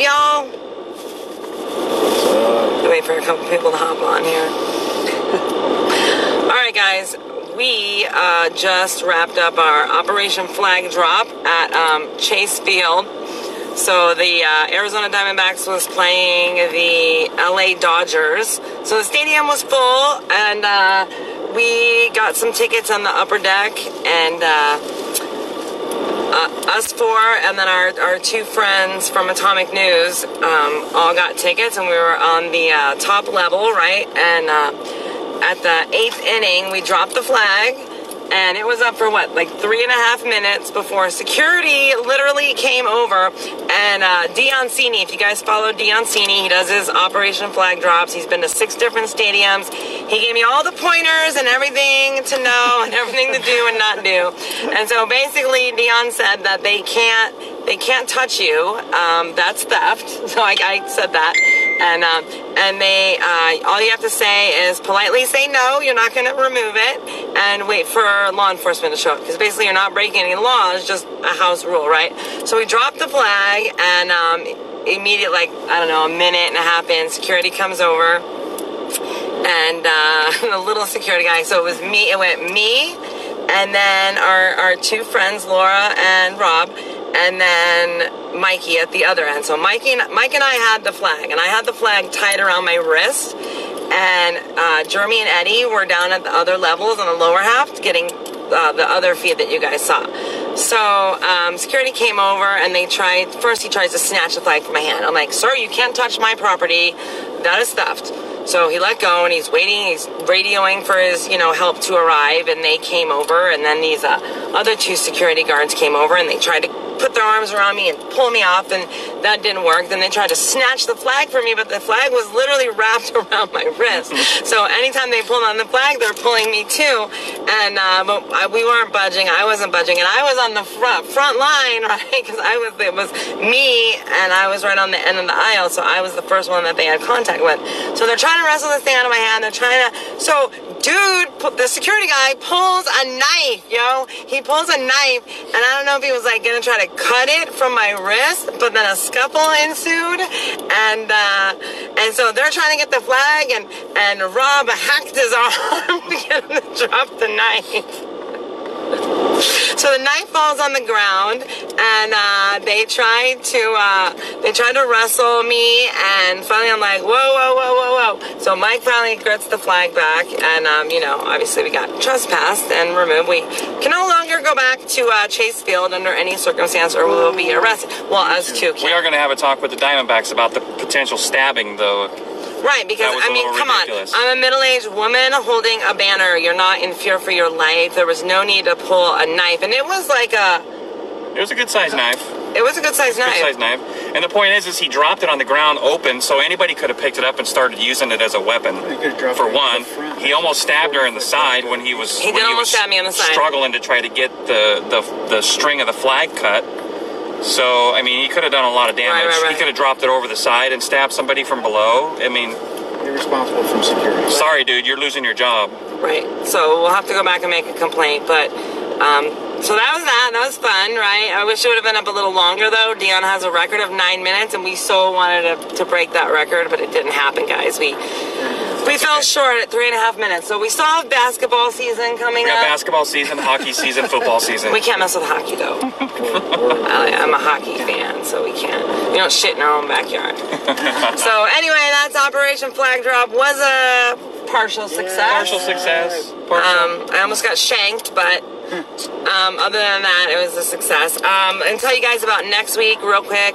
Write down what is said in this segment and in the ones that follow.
y'all? Wait for a couple people to hop on here. Alright, guys. We just wrapped up our Operation Flag Drop at Chase Field. So the Arizona Diamondbacks was playing the LA Dodgers. So the stadium was full, and we got some tickets on the upper deck, and us four, and then our two friends from Atomic News all got tickets, and we were on the top level, right? And at the 8th inning, we dropped the flag. And it was up for what, like 3.5 minutes before security literally came over. And Dion Cini, if you guys follow Dion Cini, he does his Operation Flag Drops. He's been to 6 different stadiums. He gave me all the pointers and everything to know and everything to do and not do. And so basically Dion said that they can't touch you. That's theft. So I said that. And they, all you have to say is politely say no, you're not going to remove it, and wait for law enforcement to show up. Because basically you're not breaking any laws, just a house rule, right? So we dropped the flag, and immediately, like, I don't know, a minute and a half in, security comes over, and the little security guy, so it went me, and then our two friends, Laura and Rob, and then Mikey at the other end. So Mike and I had the flag, and I had the flag tied around my wrist, and Jeremy and Eddie were down at the other levels on the lower half getting the other feed that you guys saw. So security came over, and he tries to snatch the flag from my hand. I'm like, sir, you can't touch my property. That is theft. So he let go, and he's waiting, he's radioing for his, help to arrive, and they came over, and then these other two security guards came over, and they tried to put their arms around me and pull me off, and that didn't work. Then they tried to snatch the flag from me, but the flag was literally wrapped around my wrist. So anytime they pulled on the flag, they're pulling me too, and but we weren't budging, I wasn't budging, and I was on the front line, right, because it was me, and I was right on the end of the aisle, so I was the first one that they had contact with. So they're trying to wrestle this thing out of my hand, dude, the security guy pulls a knife, he pulls a knife, and I don't know if he was like gonna try to cut it from my wrist, but then a scuffle ensued, and so they're trying to get the flag, and Rob hacked his arm to get him to drop the knife. So the knife falls on the ground, and they tried to wrestle me, and finally I'm like, whoa. So Mike finally gets the flag back, and obviously we got trespassed and removed. We can no longer go back to Chase Field under any circumstance, or we will be arrested. Well, us too. We are going to have a talk with the Diamondbacks about the potential stabbing, though. Right, because, come ridiculous. On. I'm a middle-aged woman holding a banner. You're not in fear for your life. There was no need to pull a knife. And it was like It was a good-sized knife. It was a good-sized knife. Good-sized knife. And the point is he dropped it on the ground open, so anybody could have picked it up and started using it as a weapon. For one, he almost stabbed her in the side when he was... He did almost stab me in the side. Struggling to try to get the string of the flag cut. So, he could have done a lot of damage. Right. He could have dropped it over the side and stabbed somebody from below. You're responsible from security. Sorry, dude, you're losing your job. Right. So we'll have to go back and make a complaint. But, so that was that. That was fun, right? I wish it would have been up a little longer, though. Dion has a record of 9 minutes, and we so wanted to break that record, but it didn't happen, guys. We fell short at 3.5 minutes. So we still have basketball season coming up. Basketball season, hockey season, football season. We can't mess with hockey, though. I'm a hockey fan, so we can't. We don't shit in our own backyard. So anyway, that's Operation Flag Drop. Was a partial success. Partial success. I almost got shanked, but other than that, it was a success. And tell you guys about next week real quick.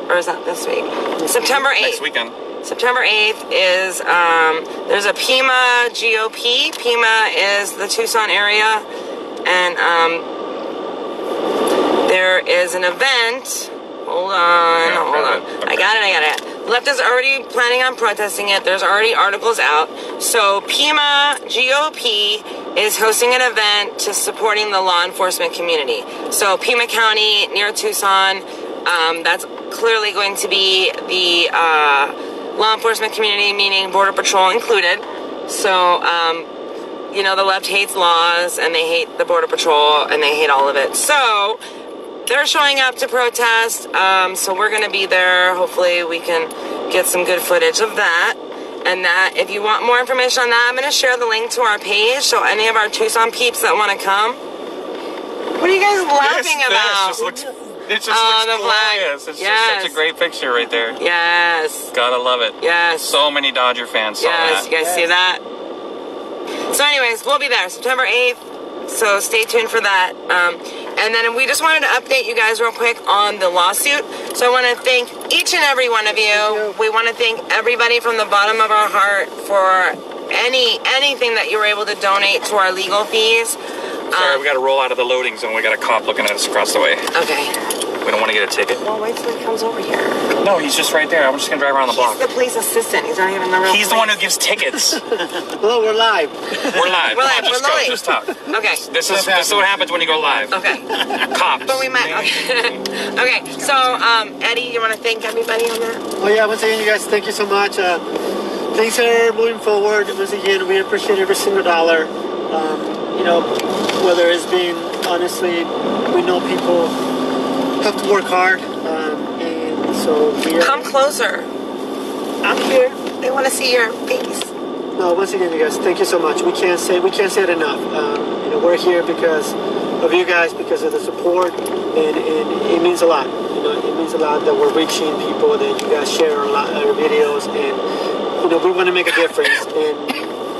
Or is that this week? September 8th. Next weekend. September 8th is, there's a Pima GOP. Pima is the Tucson area. And there is an event. Hold on. I got it. Left is already planning on protesting it. There's already articles out. So Pima GOP is hosting an event to supporting the law enforcement community. So Pima County near Tucson, that's clearly going to be the law enforcement community, meaning Border Patrol included. So, the left hates laws, and they hate the Border Patrol, and they hate all of it. So, they're showing up to protest. So we're going to be there. Hopefully we can get some good footage of that. And that, if you want more information on that, I'm going to share the link to our page. So any of our Tucson peeps that want to come. What are you guys laughing about? It just looks glorious. It's just such a great picture right there. Yes. Gotta love it. Yes. So many Dodger fans saw that. You guys see that? So anyways, we'll be there September 8th. So stay tuned for that. And then we just wanted to update you guys real quick on the lawsuit. So I want to thank each and every one of you. We want to thank everybody from the bottom of our heart for anything that you were able to donate to our legal fees. Sorry, we got to roll out of the loading zone. We got a cop looking at us across the way. Okay. We don't want to get a ticket. Well, wait till he comes over here. No, he's just right there. I'm just going to drive around the block. He's the police assistant. He's not even the real He's the one who gives tickets. Well, we're live. We're live. We're live. Just We're go. live. Just talk. Okay. This is what happens when you go live. Okay. Cops. But we might. Okay. So, Eddie, you want to thank everybody on that? Oh yeah, once again, you guys, thank you so much. Things are moving forward. Once again, we appreciate every single dollar. You know, whether it's being, honestly, we know people have to work hard, and so we are. Come closer. I'm here. They want to see your face. No, once again, you guys, thank you so much. We can't say it enough. You know, we're here because of you guys, because of the support, and it means a lot. You know, it means a lot that we're reaching people, that you guys share our videos, and you know, we want to make a difference, and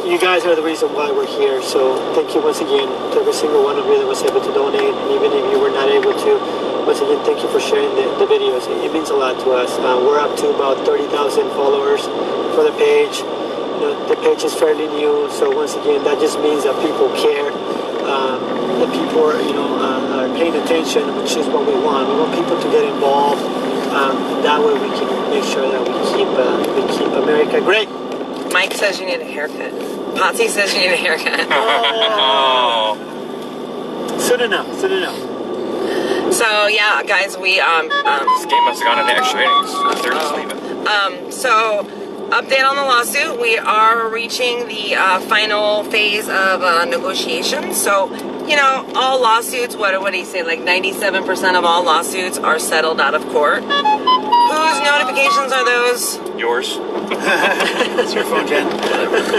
you guys are the reason why we're here. So thank you once again to every single one of you that was able to donate, and even if you were not able to, once again, thank you for sharing the videos. It means a lot to us. We're up to about 30,000 followers for the page. You know, the page is fairly new, so once again, that just means that people care. That people are, are paying attention, which is what we want. We want people to get involved. That way, we can make sure that we keep America great. Mike says you need a haircut. Patsy says you need a haircut. Oh. Soon enough. So yeah, guys, we This game must have gone into extra innings. They're just leaving. So update on the lawsuit. We are reaching the final phase of negotiations. So, you know, all lawsuits, what do you say, like 97% of all lawsuits are settled out of court. Whose notifications are those? Yours. That's your phone, Jen.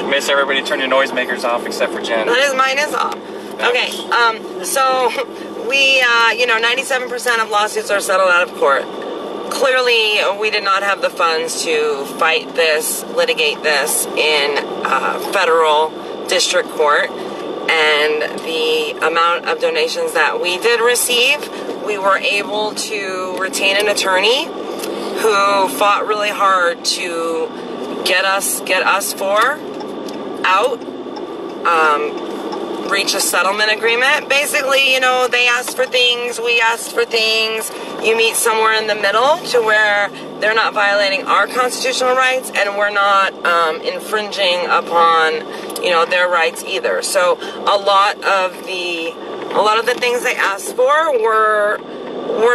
Miss everybody, turn your noisemakers off except for Jen. Mine is off. Okay, so we, 97% of lawsuits are settled out of court. Clearly, we did not have the funds to fight this, litigate this in federal district court. And the amount of donations that we did receive, we were able to retain an attorney who fought really hard to get us out, reach a settlement agreement. Basically, you know, they asked for things, we asked for things. You meet somewhere in the middle to where they're not violating our constitutional rights and we're not infringing upon, their rights either. So a lot of the things they asked for were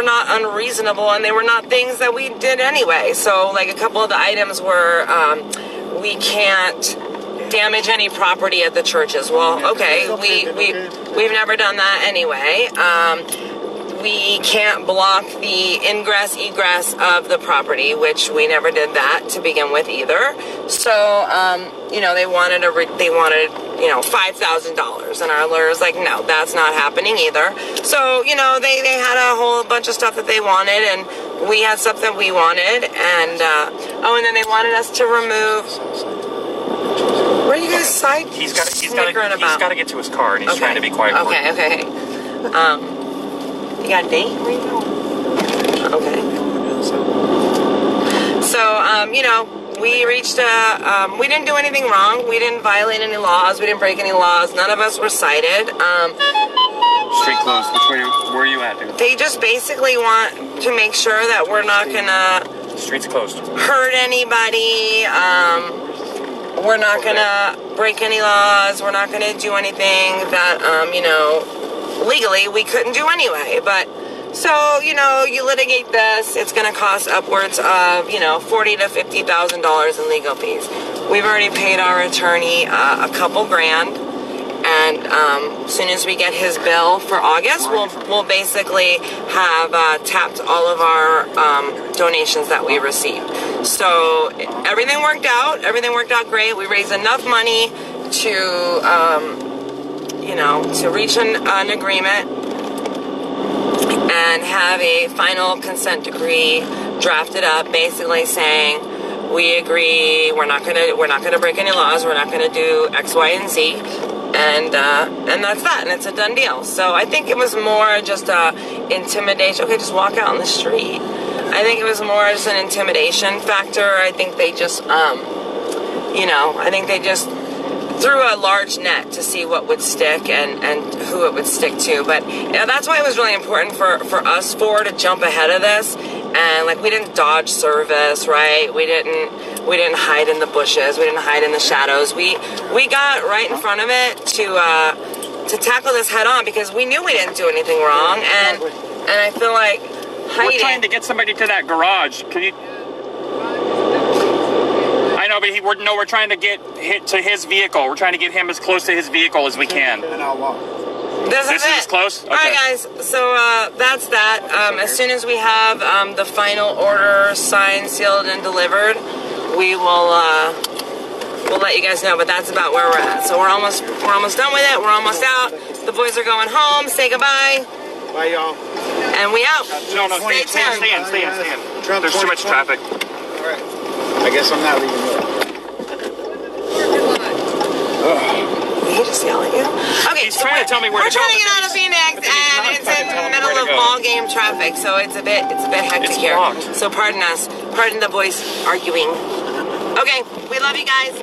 not unreasonable, and they were not things that we did anyway. So like a couple of the items were we can't damage any property at the churches. Well, okay, we've never done that anyway. We can't block the ingress egress of the property, which we never did that to begin with either. So they wanted $5,000, and our lawyer was like, no, that's not happening either. So they had a whole bunch of stuff that they wanted, and we had stuff that we wanted, and and then they wanted us to remove. What are you guys side? He's got to get to his car, and he's trying to be quiet. Okay. You got a date? Where are you going? Okay. So we reached we didn't do anything wrong. We didn't violate any laws. We didn't break any laws. None of us were cited. Street closed. Where are you at, dude? They just basically want to make sure that we're not gonna. Street's closed. Hurt anybody. We're not gonna break any laws. We're not gonna do anything that legally we couldn't do anyway. But so you litigate this, it's gonna cost upwards of $40,000 to $50,000 in legal fees. We've already paid our attorney a couple grand, And as soon as we get his bill for August, we'll basically have tapped all of our donations that we received. So everything worked out. Everything worked out great. We raised enough money to, you know, to reach an agreement and have a final consent decree drafted up, basically saying we agree we're not gonna break any laws. We're not gonna do X, Y, and Z. And that's that, and it's a done deal. So I think it was more just intimidation. Okay, just walk out on the street. I think it was more just an intimidation factor. I think they just, you know, I think they just threw a large net to see what would stick and who it would stick to. But you know, that's why it was really important for us four to jump ahead of this. And like, we didn't dodge service, right? We didn't hide in the bushes. We didn't hide in the shadows. We got right in front of it to tackle this head on, because we knew we didn't do anything wrong. And I feel like hiding. We're trying to get somebody to that garage. Can you? I know, but we're trying to get to his vehicle. We're trying to get him as close to his vehicle as we can. And I'll walk. This is as close? Okay. All right, guys. So that's that. As soon as we have the final order signed, sealed, and delivered, we will we'll let you guys know. But that's about where we're at. So we're almost done with it. We're almost out. The boys are going home. Say goodbye. Bye, y'all. And we out. No, Stay tuned. stay in. There's too much traffic. All right. I guess I'm not leaving yet. Did he just yell at you? Okay, He's trying to tell me where to go. We're trying to get out of Phoenix, and it's in the middle of ball game traffic, so it's a bit hectic here. Blocked. So pardon us. Pardon the boys arguing. Okay, we love you guys.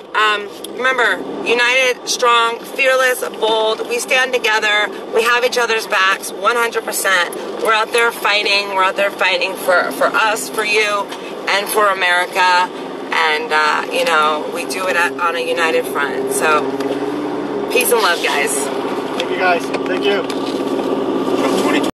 Remember, united, strong, fearless, bold. We stand together. We have each other's backs 100%. We're out there fighting. We're out there fighting for us, for you, and for America. And, you know, we do it on a united front. So, peace and love, guys. Thank you, guys. Thank you.